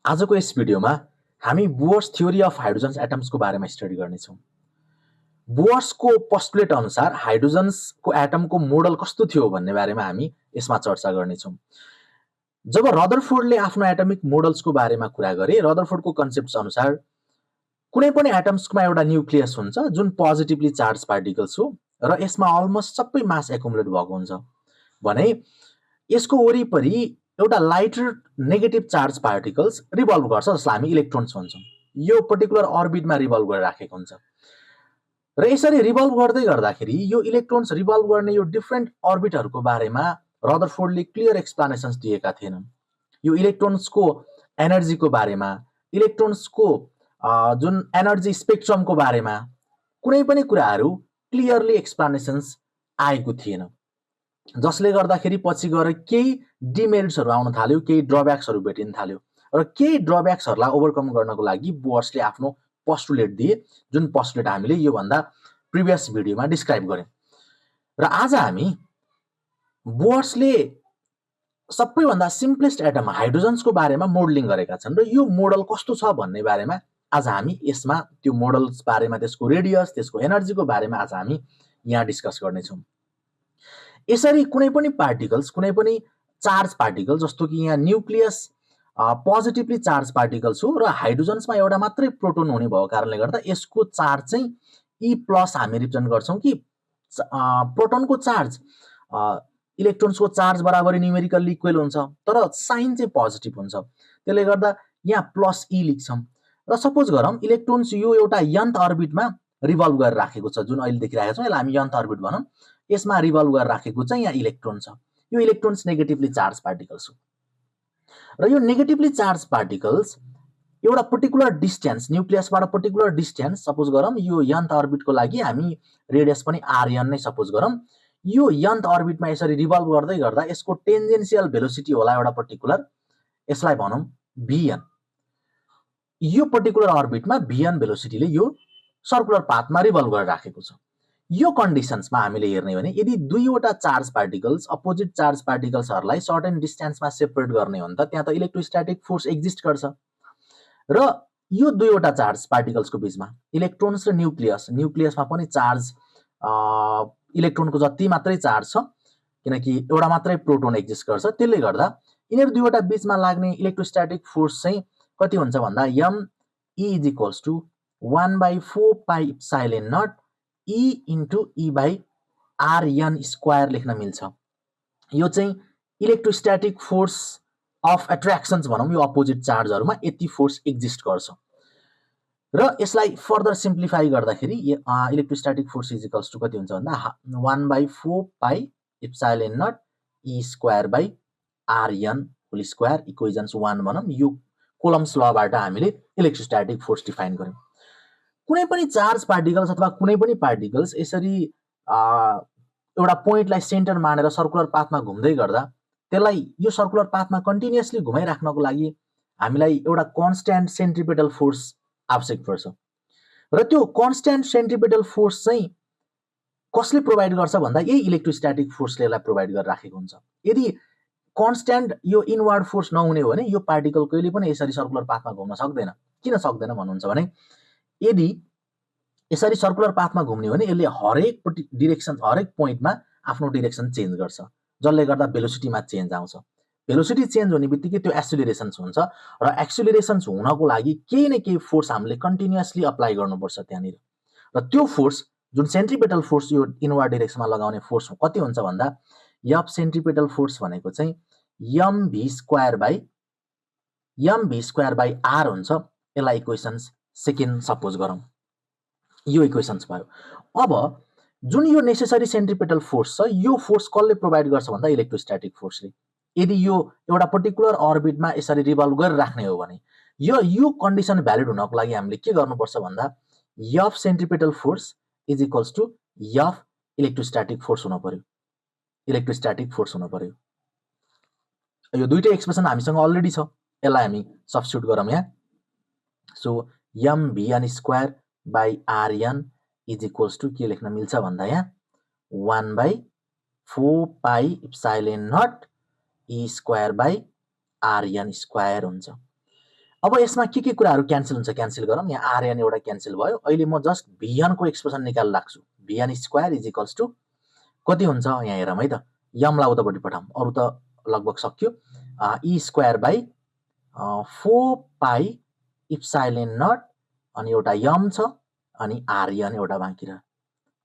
आजको यस भिडियोमा हामी बोर्स थ्योरी अफ हाइड्रोजन्स एटम्सको बारेमा स्टडी गर्नेछौँ। बोर्सको पोस्टुलेट अनुसार हाइड्रोजन्सको एटमको मोडल कस्तो थियो भन्ने बारेमा हामी यसमा चर्चा गर्नेछौँ। जब रदरफोर्डले आफ्नो एटमिक मोडल्सको बारेमा कुरा गरे, रदरफोर्डको कन्सेप्ट्स अनुसार कुनै पनि एटम्समा एउटा न्युक्लियस हुन्छ जुन पोजिटिभली चार्ज पार्टिकल्स हो र यसमा अलमोस्ट सबै मास एकुमुलेट भएको हुन्छ भने यसको वरिपरि एउटा lighter negative charge particles revolve गर्छ जसलाई हामी इलेक्ट्रोन्स भन्छौँ। यो पर्टिकुलर अर्बिटमा रिभल्भ गरिराखेको हुन्छ र यसरी रिभल्भ गर्दै गर्दाखेरि यो इलेक्ट्रोन्स रिभल्भ गर्ने यो डिफ्रेन्ट अर्बिटहरूको बारेमा रदरफोर्डले क्लियर एक्सप्लेनेसन्स दिएका थिएनन्। यो इलेक्ट्रोन्सको एनर्जीको बारेमा, इलेक्ट्रोन्सको जुन एनर्जी स्पेक्ट्रमको बारेमा कुनै पनि कुराहरू क्लियरली एक्सप्लेनेसन्स आएको थिएन, जसले गर्दाखेरि पछि गएर केही डिमेरिट्सहरू आउन थाल्यो, केही ड्रब्याक्सहरू भेटिन थाल्यो र केही ड्रब्याक्सहरूलाई ओभरकम गर्नको लागि बोर्सले आफ्नो पोस्टुलेट दिए, जुन पोस्टुलेट हामीले योभन्दा प्रिभियस भिडियोमा डिस्क्राइब गऱ्यौँ। र आज हामी बोर्सले सबैभन्दा सिम्पलेस्ट एटम हाइड्रोजन्सको बारेमा मोडलिङ गरेका छन् र यो मोडल कस्तो छ भन्ने बारेमा आज हामी यसमा त्यो मोडल्स बारेमा, त्यसको रेडियस, त्यसको एनर्जीको बारेमा आज हामी यहाँ डिस्कस गर्नेछौँ। यसरी कुनै पनि पार्टिकल्स, कुनै पनि चार्ज पार्टिकल, जस्तो कि यहाँ न्युक्लियस पोजिटिभली चार्ज पार्टिकल्स हो र हाइड्रोजन्समा एउटा मात्रै प्रोटोन हुने भएको कारणले गर्दा यसको चार्ज चाहिँ E+ हामी रिप्रेजेन्ट गर्छौँ कि प्रोटोनको चार्ज इलेक्ट्रोन्सको चार्ज बराबरी न्युमेरिकल्ली इक्वल हुन्छ, तर साइन चाहिँ पोजिटिभ हुन्छ। त्यसले गर्दा यहाँ +E लेख्छौँ र सपोज गरौँ इलेक्ट्रोन्स यो एउटा यन्थ अर्बिटमा रिभल्भ गरेर राखेको छ, जुन अहिले देखिरहेको छौँ, यसलाई हामी यन्थ अर्बिट भनौँ। यसमा रिभल्भ गरेर राखेको चाहिँ यहाँ इलेक्ट्रोन छ। यो इलेक्ट्रोन्स नेगेटिभली चार्ज पार्टिकल्स हो र यो नेगेटिभली चार्ज पार्टिकल्स एउटा पर्टिकुलर डिस्टेन्स, न्युक्लियसबाट पर्टिकुलर डिस्टेन्स, सपोज गरौँ यो यन्थ अर्बिटको लागि हामी रेडियस पनि Rn नै सपोज गरौँ। यो यन्थ अर्बिटमा यसरी रिभल्भ गर्दै गर्दा यसको टेन्जेन्सियल भेलोसिटी होला एउटा पर्टिकुलर, यसलाई भनौँ Vn। यो पर्टिकुलर अर्बिटमा Vn भेलोसिटीले यो सर्कुलर पाथमा रिभल्भ गरेर राखेको छ। यो कन्डिसन्समा हामीले हेर्ने भने यदि दुईवटा चार्ज पार्टिकल्स, अपोजिट चार्ज पार्टिकल्सहरूलाई सर्टेन डिस्टेन्समा सेपरेट गर्ने हो भने त त्यहाँ त इलेक्ट्रोस्ट्याटिक फोर्स एक्जिस्ट गर्छ र यो दुईवटा चार्ज पार्टिकल्सको बिचमा इलेक्ट्रोन्स र न्युक्लियसमा पनि चार्ज इलेक्ट्रोनको जति मात्रै चार्ज छ, किनकि एउटा मात्रै प्रोटोन एक्जिस्ट गर्छ। त्यसले गर्दा यिनीहरू दुईवटा बिचमा लाग्ने इलेक्ट्रोस्ट्याटिक फोर्स चाहिँ कति हुन्छ भन्दा ME = 1/4 पाइ एप्सिलोन नट E × E/Rn² लेख्न मिल्छ। यो चाहिँ इलेक्ट्रोस्ट्याटिक फोर्स अफ एट्र्याक्सन्स भनौँ, यो अपोजिट चार्जहरूमा यति फोर्स एक्जिस्ट गर्छ र यसलाई फर्दर सिम्प्लिफाई गर्दाखेरि इलेक्ट्रोस्ट्याटिक फोर्स इजिकल्स टु कति हुन्छ भन्दा 1/4 पाइ एप्सिलोन नट E²/Rn² इक्वेजन्स 1 भनौँ। यो कोलम्स लबाट हामीले इलेक्ट्रोस्ट्याटिक फोर्स डिफाइन गर्यौँ। कुनै पनि चार्ज पार्टिकल्स अथवा कुनै पनि पार्टिकल्स यसरी एउटा पोइन्टलाई सेन्टर मानेर सर्कुलर पाथमा घुम्दै गर्दा त्यसलाई यो सर्कुलर पाथमा कन्टिन्युअसली घुमाइराख्नको लागि हामीलाई एउटा कन्स्ट्यान्ट सेन्ट्रिपेटल फोर्स आवश्यक पर्छ र त्यो कन्स्ट्यान्ट सेन्ट्रिपेटल फोर्स चाहिँ कसले प्रोभाइड गर्छ भन्दा यही इलेक्ट्रोस्ट्याटिक फोर्सले यसलाई प्रोभाइड गरेर राखेको हुन्छ। यदि कन्स्ट्यान्ट यो इनवर्ड फोर्स नहुने हो भने यो पार्टिकल कहिले पनि यसरी सर्कुलर पाथमा घुम्न सक्दैन। किन सक्दैन भन्नुहुन्छ भने यदि यसरी सर्कुलर पाथमा घुम्ने हो भने यसले हरेक डिरेक्सन, हरेक पोइन्टमा आफ्नो डिरेक्सन चेन्ज गर्छ, जसले गर्दा भेलोसिटीमा चेन्ज आउँछ। भेलोसिटी चेन्ज हुने बित्तिकै त्यो एक्सिलरेसन्स हुन्छ र एक्सिलरेसन्स हुनको लागि केही न केही फोर्स हामीले कन्टिन्युअसली अप्लाई गर्नुपर्छ त्यहाँनिर। र त्यो फोर्स जुन सेन्ट्रिपेटल फोर्स, यो इनवर्ड डिरेक्सनमा लगाउने फोर्स कति हुन्छ भन्दा F सेन्ट्रिपेटल फोर्स भनेको चाहिँ mv²/r हुन्छ। यसलाई इक्वेसन्स सेकेन्ड सपोज गरौँ, यो इक्वेसन्स भयो। अब जुन यो नेसेसरी सेन्ट्रिपेटल फोर्स छ, यो फोर्स कसले प्रोभाइड गर्छ भन्दा इलेक्ट्रोस्ट्याटिक फोर्सले। यदि यो एउटा पर्टिकुलर अर्बिटमा यसरी रिभल्भ गरेर राख्ने हो भने यो कन्डिसन भ्यालिड हुनको लागि हामीले के गर्नुपर्छ भन्दा F centripetal force = F electrostatic force हुन पर्यो, इलेक्ट्रोस्ट्याटिक फोर्स हुन पर्यो। यो दुईटै एक्सप्रेसन हामीसँग अलरेडी छ, यसलाई हामी सब्स्टिट्युट गरौँ यहाँ। सो mVn²/Rn = के लेख्न मिल्छ भन्दा यहाँ 1/4 पाइ एप्सिलोन नट E²/Rn² हुन्छ। अब यसमा के कुराहरू क्यान्सल हुन्छ क्यान्सल गरौँ। यहाँ आरएन एउटा क्यान्सल भयो। अहिले म जस्ट भिएन को एक्सप्रेसन निकाल्न लाग्छु। भिएन स्क्वायर इज इक्वल्स टु कति हुन्छ यहाँ हेरौँ है त। यमलाई उतापट्टि पठाऊँ, अरू त लगभग सक्यो। ई स्क्वायर बाई 4 पाई इप्साइलेन नट अनि एउटा यम छ अनि आरएन एउटा बाँकी रह्यो।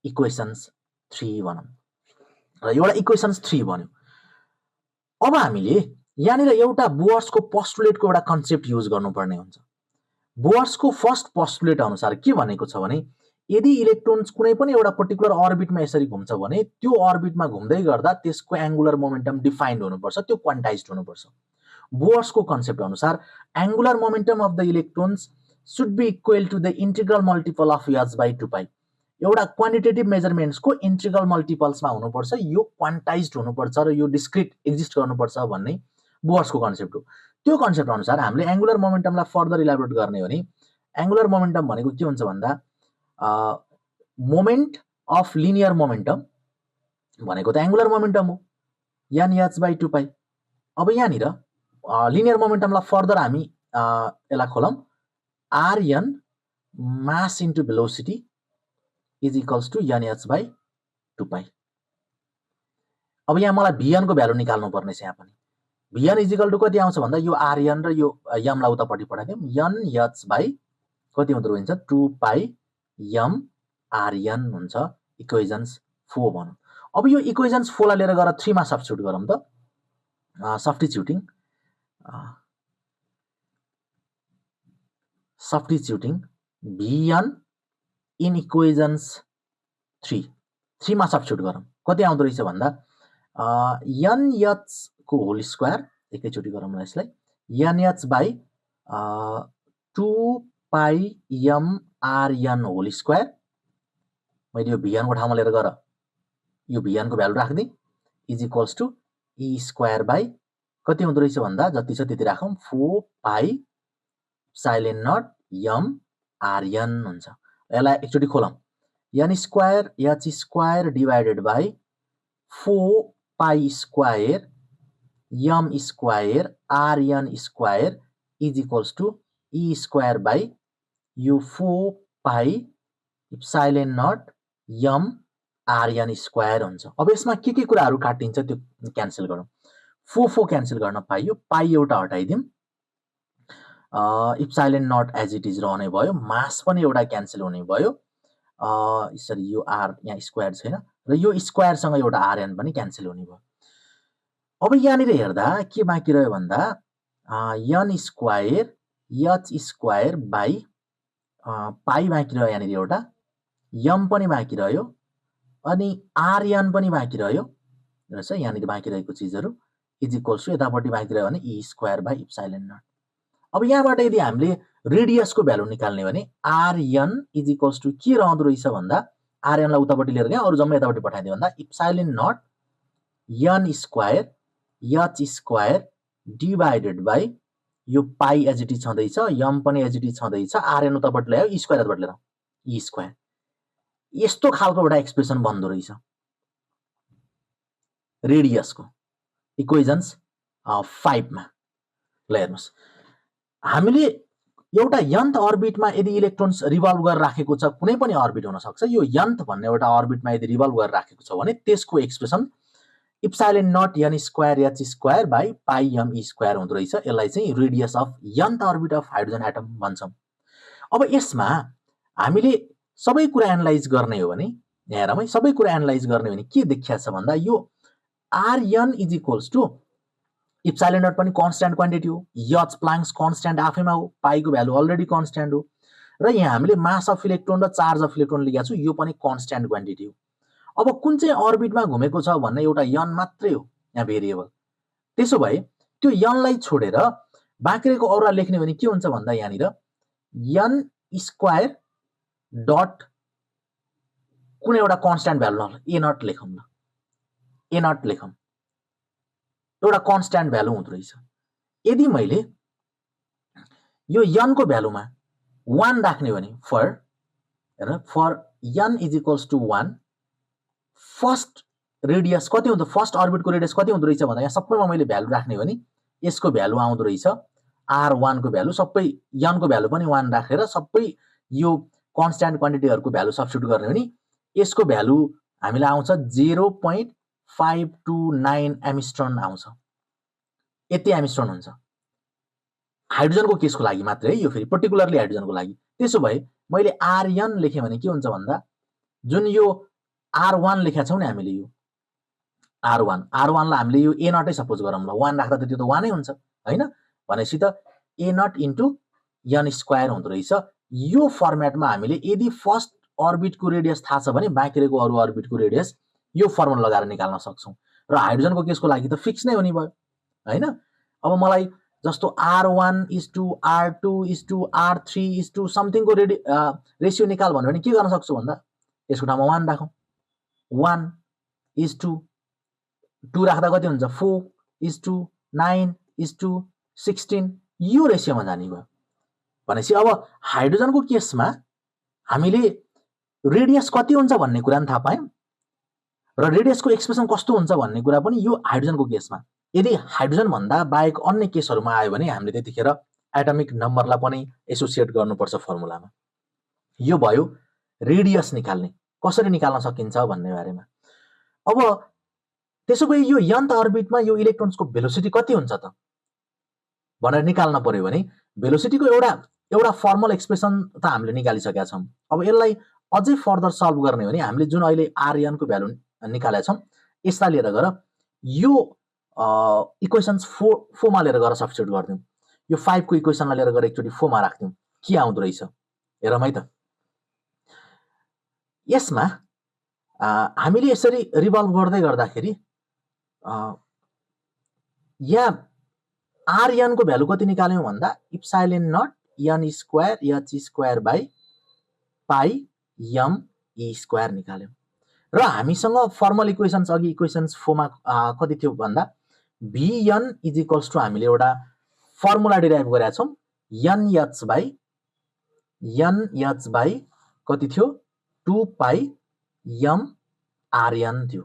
इक्वेसन्स 3 भनौँ र एउटा इक्वेसन्स 3 बन्यो। अब हामीले यहाँनिर एउटा बोयर्सको पोस्टुलेटको एउटा कन्सेप्ट युज गर्नुपर्ने हुन्छ। बोयर्सको फर्स्ट पोस्टुलेट अनुसार के भनेको छ भने यदि इलेक्ट्रोन्स कुनै पनि एउटा पर्टिकुलर अर्बिटमा यसरी घुम्छ भने त्यो अर्बिटमा घुम्दै गर्दा त्यसको एङ्गुलर मोमेन्टम डिफाइन्ड हुनुपर्छ, त्यो क्वान्टाइज्ड हुनुपर्छ। बोयर्सको कन्सेप्ट अनुसार angular momentum of the electrons should be equal to the integral multiple of h by 2 pi. एउटा क्वान्टिटेटिभ मेजरमेन्ट्सको इंटीग्रल मल्टिपल्समा हुनुपर्छ, यो क्वान्टाइज्ड हुनुपर्छ र यो डिस्क्रिट एक्जिस्ट गर्नुपर्छ भन्ने बोयर्सको कन्सेप्ट हो। त्यो कन्सेप्ट अनुसार हामीले एङ्गुलर मोमेन्टमलाई फर्दर इलाबोरेट गर्ने हो भने एङ्गुलर मोमेन्टम भनेको के हुन्छ भन्दा मोमेन्ट अफ लिनियर मोमेन्टम भनेको त एङ्गुलर मोमेन्टम हो, h बाई 2 पाई। अब यहाँनिर लिनियर मोमेन्टमलाई फर्दर हामी यसलाई खोलौँ। R n mass into velocity is equals to h by 2 pi. अब यहाँ मलाई भिएन को भ्यालु निकाल्नु पर्ने छ। यहाँ पनि भिएन इज इक्वल टु कति आउँछ भन्दा यो आरएन र यो यमलाई उतापट्टि पठाइदिउँ। h बाई कति हुँदो रहेछ 2 पाई यम आरएन हुन्छ। इक्वेजन्स 4 भनौँ। अब यो इक्वेजन्स 4 लाई लिएर गएर 3 मा सब्स्टिट्युट गरौँ त। सब्स्टिट्युटिङ भिएन इन इक्वेजन्स 3 मा सब्स्टिट्युट गरौँ। कति आउँदो रहेछ भन्दा एनएच को होल स्क्वायर, एकैचोटि गरौँ न यसलाई, n h by 2 pi m r n whole square. मैले यो भिएन को ठाउँमा लिएर गएर यो भिएन को भ्यालु राख्दिएँ is equals to E square by कति हुँदो रहेछ भन्दा जति छ त्यति राखौँ 4 pi epsilon naught M R N हुन्छ। यसलाई एकचोटि खोलौँ। N square H square divided by 4 pi square M square R N square is equals to E square by यो 4 pi epsilon naught M R N square हुन्छ। अब यसमा के कुराहरू काटिन्छ त्यो क्यान्सल गरौँ। 4 क्यान्सल गर्न पाइयो, पाई एउटा हटाइदिउँ। इप्साइलेन नट एज इट इज रहने भयो। मास पनि एउटा क्यान्सल हुने भयो। यसरी यो आर यहाँ स्क्वायर छैन र यो स्क्वायरसँग एउटा आरएन पनि क्यान्सल हुने भयो। अब यहाँनिर हेर्दा के बाँकी रह्यो भन्दा n square H square by pi बाँकी रह्यो, यहाँनिर एउटा यम पनि बाँकी रह्यो अनि आरएन पनि बाँकी रह्यो रहेछ। यहाँनिर बाँकी रहेको चिजहरू इज इक्वल्स टु यतापट्टि बाँकी रह्यो भने ई स्क्वायर बाई इप्साइलेन नट। अब यहाँबाट यदि हामीले रेडियसको भ्यालु निकाल्ने हो भने आरएन इज इक्वल्स टु के रहँदो रहेछ भन्दा आरएनलाई उतापट्टि लिएर गएँ, अरू जम्मै यतापट्टि पठाइदियो भन्दा epsilon naught N square H square divided by यो पाई एज इट इज छँदैछ, यम पनि एज इट इज छँदैछ, आरएन उतापट्टि ल्यायो, ई स्क्वायर यतापट्टि लिएर ई स्क्वायर। यस्तो खालको एउटा एक्सप्रेसन बन्दो रहेछ रेडियसको इक्वेजन्स 5 मा। ल हेर्नुहोस्, हामीले एउटा यन्थ अर्बिटमा यदि इलेक्ट्रोन्स रिभल्भ गरेर राखेको छ, कुनै पनि अर्बिट हुन सक्छ, यो यन्थ भन्ने एउटा अर्बिटमा यदि रिभल्भ गरेर राखेको छ भने त्यसको expression epsilon naught N square H square by pi M E square हुँदो रहेछ। यसलाई चाहिँ radius of nth orbit of hydrogen atom भन्छौँ। अब यसमा हामीले सबै कुरा एनालाइज गर्ने हो भने यहाँ हेरौँ है, सबै कुरा एनालाइज गर्ने हो भने के देखिया छ भन्दा यो R N is equals to epsilon naught पनि कन्स्ट्यान्ट क्वान्टिटी हो, एच प्लाङ्क्स कन्स्ट्यान्ट आफैमा हो, पाईको भ्यालु अलरेडी कन्स्ट्यान्ट हो र यहाँ हामीले मास अफ इलेक्ट्रोन र चार्ज अफ इलेक्ट्रोन लेखेका छु, यो पनि कन्स्ट्यान्ट क्वान्टिटी हो। अब कुन चाहिँ अर्बिटमा घुमेको छ भन्ने एउटा यन मात्रै हो यहाँ भेरिएबल। त्यसो भए त्यो यनलाई छोडेर बाँकी रहेको अरूलाई लेख्ने भने के हुन्छ भन्दा यहाँनिर एन स्क्वायर डट कुनै एउटा कन्स्ट्यान्ट भ्यालु ल ए नट लेखौँ, ल ए नट लेखौँ, एउटा कन्स्ट्यान्ट भ्यालु हुँदो रहेछ। यदि मैले यो यनको भ्यालुमा 1 राख्ने हो भने for n is equals to 1 first radius कति हुन्छ, फर्स्ट अर्बिटको रेडियस कति हुँदो रहेछ भन्दा यहाँ सबैमा मैले भ्यालु राख्ने हो भने यसको भ्यालु आउँदो रहेछ R1 को भ्यालु सबै n को भ्यालु पनि 1 राखेर सबै यो कन्स्ट्यान्ट क्वान्टिटीहरुको भ्यालु सब्स्टिट्युट गर्ने हो नि यसको भ्यालु हामीलाई आउँछ 0.529 एमिस्ट्रन आउँछ। यति एमिस्ट्रन हुन्छ हाइड्रोजनको केसको लागि मात्रै है, यो फेरि पर्टिकुलरली हाइड्रोजनको लागि। त्यसो भए मैले Rn लेखे भने के हुन्छ भन्दा जुन यो R1 लेखेका छौं नि हामीले यो R1 लाई हामीले यो A नट सपोज गरौँ ल 1 राख्दा त त्यो त 1 नै हुन्छ हैन भनेपछि त A naught into n square हुँदो रहेछ। यो फर्मेटमा हामीले यदि फर्स्ट अर्बिटको रेडियस थाहा छ भने बाँकी रहेको अरु अर्बिटको रेडियस यो फर्मुला लगाएर निकाल्न सक्छौं र हाइड्रोजनको केसको लागि त फिक्स नै हुने भयो हैन। अब मलाई जस्तो R1 R2 R3 समथिङ को रेशियो निकाल भन्यो भने के गर्न सक्छु भन्दा यसको ठाउँमा 1 राखौं 1:2 राख्दा कति हुन्छ 4:9:16 यो रेशियोमा जाने भयो भनेपछि अब हाइड्रोजनको केसमा हामीले रेडियस कति हुन्छ भन्ने कुरा पनि थाहा पायौं र रेडियसको एक्सप्रेसन कस्तो हुन्छ भन्ने कुरा पनि यो हाइड्रोजनको केसमा। यदि हाइड्रोजन भन्दा बाहेक अन्य केसहरुमा आयो भने हामीले त्यतिखेर एटमिक नम्बरलाई पनि एसोसिएट गर्नुपर्छ फर्मुलामा। यो भयो रेडियस निकाल्ने कसरी निकाल्न सकिन्छ भन्ने बारेमा। अब त्यसो भए यो nth अर्बिटमा यो इलेक्ट्रोन्सको भेलोसिटी कति हुन्छ त भनेर निकाल्न पर्यो भने भेलोसिटीको एउटा फर्मल एक्सप्रेसन त हामीले निकालिसकेका छौं। अब यसलाई अझै फर्दर सल्भ गर्ने हो भने हामीले जुन अहिले Rn को भ्यालु निकालेका छौं यसलाई लिएर गएर यो इक्वेशन्स 4 मा लिएर गएर सब्स्टिट्युट गर्दियौं। यो 5 को इक्वेशनलाई लिएर गएर एकचोटी 4 मा राख्दियौं के आउँदो रहेछ हेरौँ है त। यसमा हामीले यसरी रिभल्भ गर्दै गर्दाखेरि यहाँ Rn को भ्यालु कति निकाल्यौं भन्दा epsilon naught n square h square by pi m e square निकाल्यौं र हामीसँग फर्मल इक्वेशन्स अघि इक्वेशन्स 4 मा कति थियो भन्दा Vn इज इक्वल्स टु हामीले एउटा फर्मुला डिराइभ गरेका छौं nh बाइ कति थियो 2 पाइ m Rn थियो।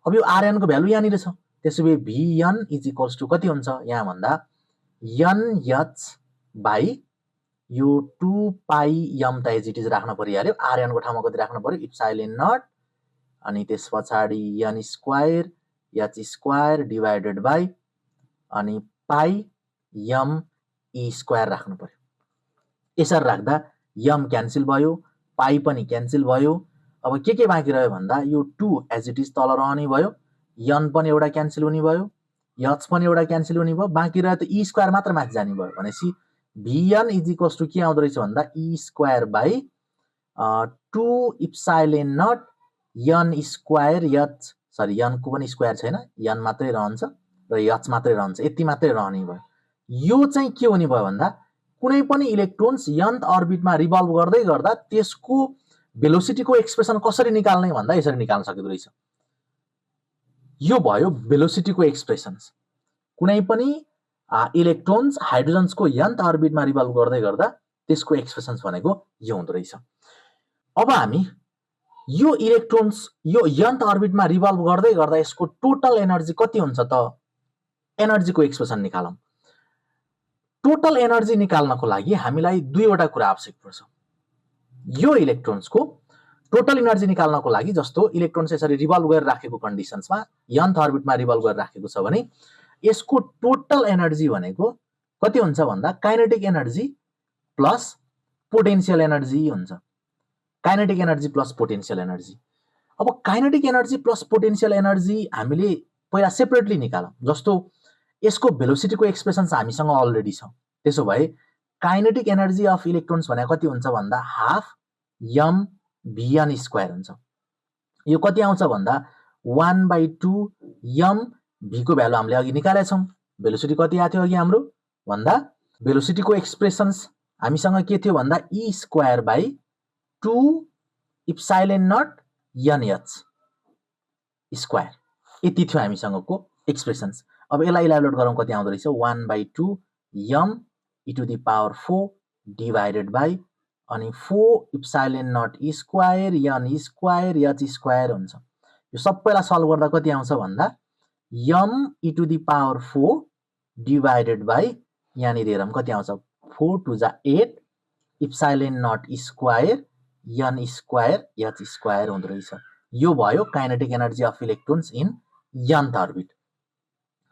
अब यो Rn को भ्यालु यहाँनिर छ त्यसैले Vn इज इक्वल्स टु कति हुन्छ यहाँ भन्दा nh बाइ यो 2 पाइ m त एज इट इज राख्न परिहाल्यो Rn को ठाउँमा कति राख्न पर्यो इप्सिलोन नट अनि त्यसपछि n square h square divided by अनि पाइ m e स्क्वायर राख्नु पर्यो। यसरी राख्दा m क्यान्सल भयो पाइ पनि क्यान्सल भयो। अब के बाँकी रह्यो भन्दा यो 2 एज इट इज तल रहने भयो n पनि एउटा क्यान्सल हुने भयो h पनि एउटा क्यान्सल हुने भयो बाँकी रह्यो त e स्क्वायर मात्र माथि जाने भयो भनेपछि Vn इज इक्वल्स टु के आउँदो रहेछ भन्दा e square by 2 epsilon naught n square h sorry n को पनि स्क्वायर छैन n मात्रै रहन्छ र h मात्रै रहन्छ यति मात्रै रहने भयो। यो चाहिँ के हुने भयो भन्दा कुनै पनि इलेक्ट्रोन्स nth अर्बिटमा रिभल्भ गर्दै गर्दा त्यसको भेलोसिटीको एक्सप्रेसन कसरी निकाल्ने भन्दा यसरी निकाल्न सकिदो रहेछ। यो भयो भेलोसिटीको एक्सप्रेसन्स। कुनै पनि इलेक्ट्रोन्स हाइड्रोजन्सको nth अर्बिटमा रिभल्भ गर्दै गर्दा त्यसको एक्सप्रेसन्स भनेको यो हुँदो रहेछ। अब हामी यो इलेक्ट्रोन्स यो nth अर्बिटमा रिभल्भ गर्दै गर्दा यसको टोटल एनर्जी कति हुन्छ त एनर्जीको एक्सप्रेसन निकालौं। टोटल एनर्जी निकाल्नको लागि हामीलाई दुईवटा कुरा आवश्यक पर्छ। यो इलेक्ट्रोन्सको टोटल एनर्जी निकाल्नको लागि जस्तो इलेक्ट्रोन्स यसरी रिभल्भ गरेर राखेको कन्डिसन्समा nth अर्बिटमा रिभल्भ गरेर राखेको छ भने यसको टोटल एनर्जी भनेको कति हुन्छ भन्दा kinetic energy plus potential energy हुन्छ। Kinetic energy plus potential energy. अब kinetic energy plus potential energy हामीले पहिला सेपरेटली निकालौं। जस्तो यसको भेलोसिटीको एक्सप्रेसन हामीसँग अलरेडी छ त्यसो भए काइनेटिक एनर्जी अफ इलेक्ट्रोन्स भने कति हुन्छ भन्दा हाफ m Vn स्क्वायर हुन्छ। यो कति आउँछ भन्दा 1/2 m v को भ्यालु हामीले अघि निकालेका छौं। भेलोसिटी कति आथ्यो अघि हाम्रो भन्दा भेलोसिटीको एक्सप्रेसन्स हामीसँग के थियो भन्दा e square by 2 epsilon naught nh square यति थियो हामीसँगको एक्सप्रेसन्स। अब यसलाई इलाबोरेट गरौँ कति आउँदो रहेछ 1/2 m e to the power 4 divided by अनि 4 epsilon naught e square n square h square हुन्छ। यो सबैलाई सल्भ गर्दा कति आउँछ भन्दा m e to the power 4 divided by यहाँनिर हेरौँ कति आउँछ 4 2 जा 8 epsilon naught square n square h square हुँदो रहेछ। यो भयो kinetic energy of electrons in nth orbit.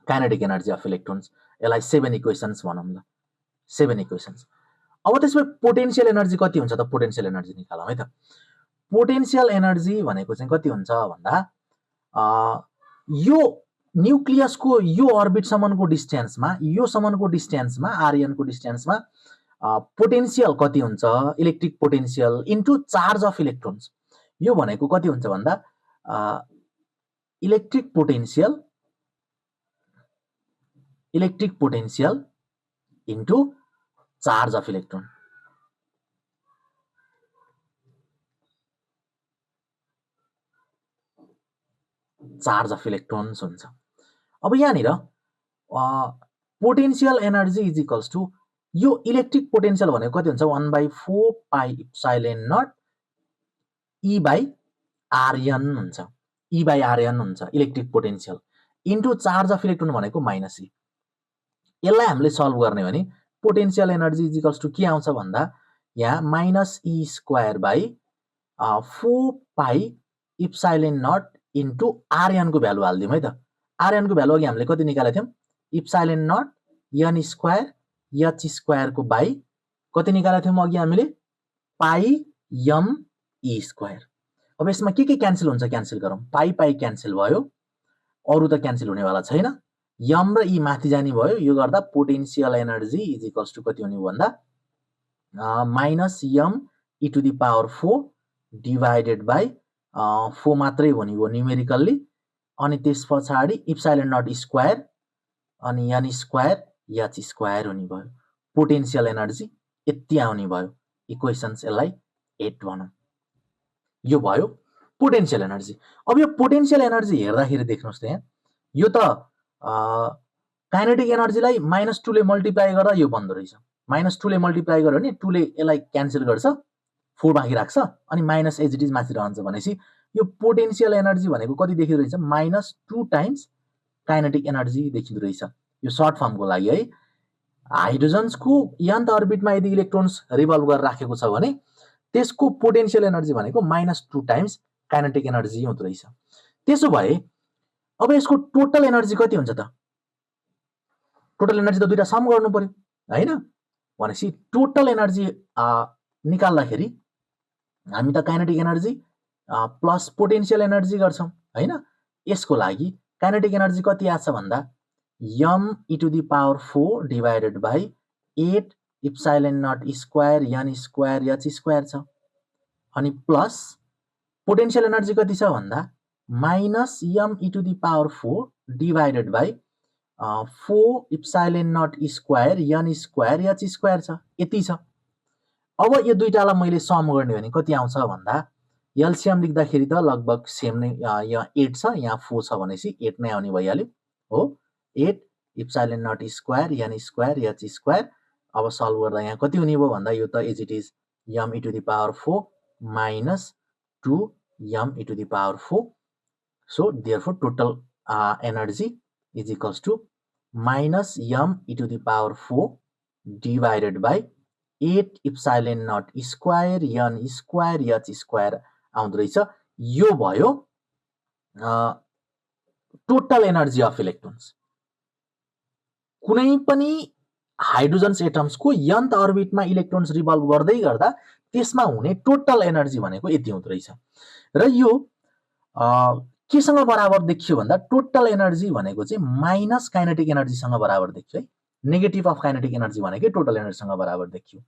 Kinetic energy of electrons, यसलाई 7 इक्वेसन्स भनौँ ल, 7 इक्वेसन्स। अब त्यसपछि पोटेन्शियल एनर्जी कति हुन्छ त? पोटेन्शियल एनर्जी निकालौँ है त। पोटेन्शियल एनर्जी भनेको चाहिँ कति हुन्छ भन्दा यो न्युक्लियसको यो अर्बिटसम्मको डिस्टेन्समा, यो सम्मको डिस्टेन्समा आरएन को डिस्टेन्समा पोटेन्शियल कति हुन्छ? Electric potential into charge of electrons. यो भनेको कति हुन्छ भन्दा electric potential into charge of electron. Charge of electrons हुन्छ। अब यहाँनिर potential energy is equals to यो इलेक्ट्रिक पोटेन्शियल भनेको कति हुन्छ? 1/4 pi epsilon naught e by r n हुन्छ। ई बाई आरएन हुन्छ electric potential into charge of electron भनेको माइनस ई। यसलाई हामीले सल्भ गर्ने भने potential energy is equals to के आउँछ भन्दा यहाँ माइनस ई स्क्वायर बाई 4 पाइ इप्सिलोन नट इन्टु आरएन को भ्यालु हालिदिउँ है त। आरएन को भ्यालु अघि हामीले कति निकालेको थियौँ? Epsilon naught n square h square को बाई कति निकालेको थियौँ अघि हामीले? पाइ m e स्क्वायर। अब यसमा के क्यान्सल हुन्छ? क्यान्सल गरौँ। पाइ पाइ क्यान्सल भयो, अरु त क्यान्सल हुनेवाला छैन। m र e माथि जाने भयो। यो गर्दा potential energy is equals to कति हुने भन्दा minus m e to the power 4 divided by 4 मात्रै हुने भयो न्युमेरिकल्ली। अनि त्यस पछाडि इप्सिलोन नट स्क्वायर अनि n स्क्वायर h स्क्वायर हुने भयो। पोटेन्शियल एनर्जी यति आउने भयो। इक्वेसन्स यसलाई 8 भनौँ। यो भयो पोटेन्शियल एनर्जी। अब यो पोटेन्शियल एनर्जी हेर्दाखेरि देख्नुहोस् त यहाँ, यो त काइनेटिक एनर्जीलाई -2 ले मल्टिप्लाई गर्दा यो बन्दो रहेछ। -2 ले मल्टिप्लाई गर्यो भने 2 ले यसलाई क्यान्सल गर्छ, 4 बाँकी राख्छ अनि माइनस एज इट इज माथि रहन्छ। भनेपछि यो पोटेन्शियल एनर्जी भनेको कति देखिदो रहेछ? -2 टाइम्स काइनेटिक एनर्जी देखिदो रहेछ। यो सर्ट फर्मको लागि है। हाइड्रोजन्सको nth अर्बिटमा यदि इलेक्ट्रोन्स रिभल्भ गरेर राखेको छ भने त्यसको पोटेन्शियल एनर्जी भनेको -2 टाइम्स काइनेटिक एनर्जी हुँदो रहेछ। त्यसो भए अब यसको टोटल एनर्जी कति हुन्छ त? टोटल एनर्जी त दुईटा सम गर्नु पर्यो हैन? भनेपछि टोटल एनर्जी निकाल्दाखेरि हामी त kinetic energy plus potential energy गर्छौं हैन? यसको लागि काइनेटिक एनर्जी कति आछ भन्दा m e to the power 4 divided by 8 epsilon naught square n square h square छ। अनि प्लस पोटेन्शियल एनर्जी कति छ भन्दा minus m e to the power 4 divided by 4 epsilon naught square n square h square छ। यति छ। अब यो दुईटालाई मैले सम गर्ने भने कति आउँछ भन्दा एलसीएम लेख्दाखेरि त लगभग सेम नै, यहाँ 8 छ यहाँ 4 छ भनेपछि 8 नै आउने भइहाल्यो हो। 8 epsilon naught square n square h square. अब सल्भ गर्दा यहाँ कति हुने भयो भन्दा यो त as it is m e to the power 4 minus 2 m e to the power 4। So therefore total energy is equals to minus m e to the power 4 divided by 8 epsilon naught square n square h square आउँदो रहेछ। यो भयो total energy of electrons. कुनै पनि hydrogens एटम्सको nth अर्बिटमा electrons revolve गर्दै गर्दा त्यसमा हुने टोटल एनर्जी भनेको यति हुँदो रहेछ। र यो केसँग बराबर देखियो भन्दा टोटल एनर्जी भनेको चाहिँ माइनस काइनेटिक एनर्जीसँग बराबर देखियो है। नेगेटिभ अफ काइनेटिक एनर्जी भनेकै टोटल एनर्जीसँग बराबर देखियो।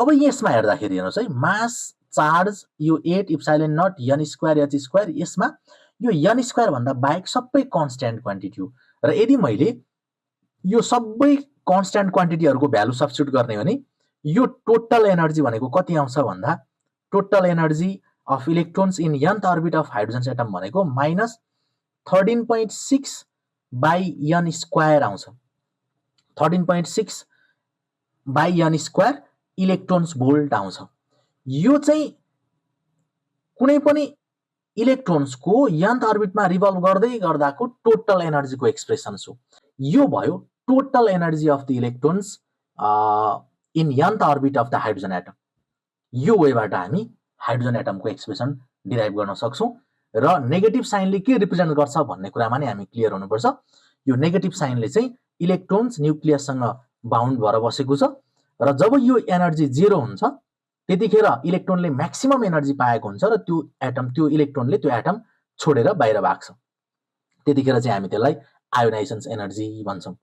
अब यसमा हेर्दाखेरि हेर्नुहोस् है, मास चार्ज यो 8 epsilon naught n square h square, यसमा यो n स्क्वायर भन्दा बाहेक सबै कन्स्ट्यान्ट क्वान्टिटी हो। र यदि मैले यो सबै कन्स्ट्यान्ट क्वान्टिटीहरुको भ्यालु सब्स्टिट्युट गर्ने भने यो टोटल एनर्जी भनेको कति आउँछ भन्दा total energy of electrons in nth orbit of hydrogen atom भनेको -13.6 बाई n स्क्वायर आउँछ। 13.6 by n square electrons volt आउँछ। यो चाहिँ कुनै पनि इलेक्ट्रोन्सको nth अर्बिटमा रिभल्भ गर्दै गर्दाको टोटल एनर्जीको एक्सप्रेसन्स हो। यो भयो total energy of the electrons in nth orbit of the hydrogen atom. यो वेबाट हामी हाइड्रोजन एटमको एक्सप्रेसन डिराइभ गर्न सक्छौं र नेगेटिभ साइनले के रिप्रेजेन्ट गर्छ भन्ने कुरामा नै हामी क्लियर हुनुपर्छ। यो नेगेटिभ साइनले चाहिँ इलेक्ट्रोन्स न्यूक्लियससँग बाउन्ड भएर बसेको छ र जब यो एनर्जी 0 हुन्छ त्यतिखेर इलेक्ट्रोनले म्याक्सिमम एनर्जी पाएको हुन्छ र त्यो इलेक्ट्रोनले त्यो एटम छोडेर बाहिर भाग्छ। त्यतिखेर चाहिँ हामी त्यसलाई आयोनाइजेसन एनर्जी भन्छौं।